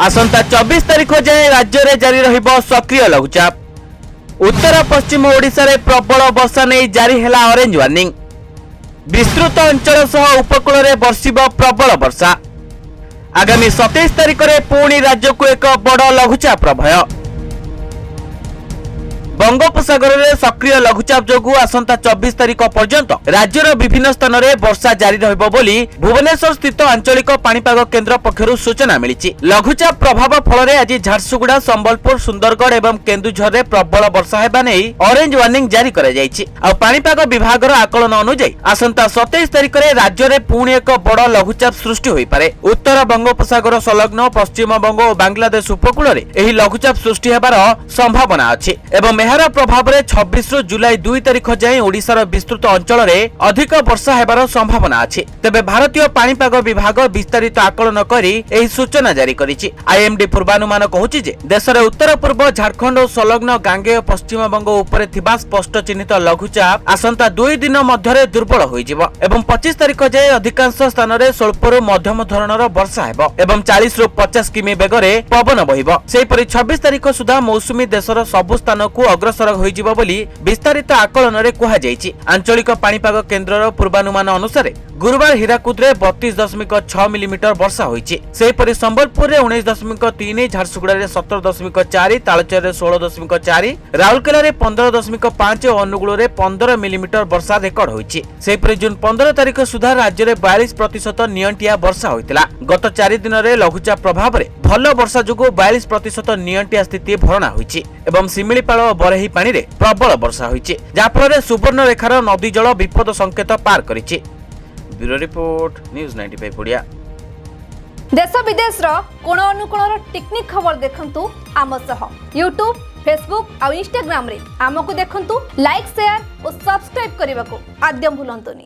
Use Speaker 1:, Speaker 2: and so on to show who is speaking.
Speaker 1: आसंता 24 तारिख जाए राज्य में जारी रहिबो सक्रिय लघुचाप। उत्तर पश्चिम ओडिशा रे प्रबल वर्षा नहीं जारी है ऑरेंज वार्निंग। विस्तृत अंचल सह उपकूल में बर्षिबो प्रबल वर्षा। आगामी 27 तारिख में पुणी राज्य को एक बड़ लघुचाप भय। बंगोपसागर में सक्रिय लघुचाप जोगु आसंता 24 तारिख पर्यंत राज्यर विभिन्न स्थान में वर्षा जारी रहिबो बोली भुवनेश्वर स्थित आंचलिक पाणीपाग केन्द्र पक्षरु सूचना मिली। लघुचाप प्रभाव फल आज झारसुगुड़ा, संबलपुर, सुंदरगढ़ एवं केन्दुझर में प्रबल वर्षा हेबा नहीं ऑरेंज वार्निंग जारी करा जायछि। आ पाणीपाग विभाग आकलन अनुसार आसंता 27 तारिख में राज्य में पुणी एक बड़ लघुचाप सृष्टि होई पारे। उत्तर बंगोपसागर संलग्न पश्चिम बंग और बांग्लादेश उपकूल में एही लघुचाप सृष्टि हेबार संभावना अछि एवं एहार प्रभाव में 26 जुलाई 2 तारिख जाए ओडिशार विस्तृत अंचल में अधिक वर्षा हेबार संभावना अछि। तेबे भारतीय पाणीपाग विभाग विस्तारित आकलन करी एही सूचना जारी करिछि। आईएमडी पूर्वानुमान कहूछि जे देशर उत्तर पूर्व झारखंड और संलग्न गांगेय पश्चिम बंग उपरे थिबा स्पष्ट चिन्हित लघुचाप आसंता 2 दिन मध्यरे दुर्बल होइजिबो एवं 25 तारिख जाए अधिकांश स्थान में स्वल्परू मध्यम धरणर वर्षा हेबो एवं 40 ରୁ 50 किमी बेगरे पवन बहिबो। सेहिपरि 26 तारिख सुधा मौसुमी देशर सबु स्थान को अग्रसर होइजिबो बोली विस्तारित आकलन रे कुहा जायछि। आंचलिक पाणीपाग केन्द्रर पूर्वानुमान अनुसार गुरुवार हीराकुद रे 32.6 मिलीमीटर वर्षा होइछि। सेहिपरि संबलपुर रे 19.3, झारसुगुड़ा रे 17.4, तालचेर रे 16.4, राउरकेला रे 15.5 और अनुगुल रे 15 मिलीमीटर वर्षा रेकर्ड होइछि। सेहिपरि जून 15 तारिख सुधा राज्य रे 42% नियंटिया वर्षा होइतिला। गत 4 दिन रे लघुचाप प्रभाव रे भल वर्षा जुगु 42% नियंटिया स्थिति भरणा होइछि एवं सिमिलीपाल और बरेही पानी रे प्रबल वर्षा होइछि जा फल सुवर्ण रेखार नदी जल विपद संकेत पार करिछि। Bureau report news 95 Odia.
Speaker 2: देश विदेश रो कोण अनुकोण टेक्निक खबर देखंतु आम सह यूट्यूब, फेसबुक और इंस्टाग्राम रे आमको देखंतु। लाइक, शेयर और सब्सक्राइब करने को आद्यम भूलंतुनी।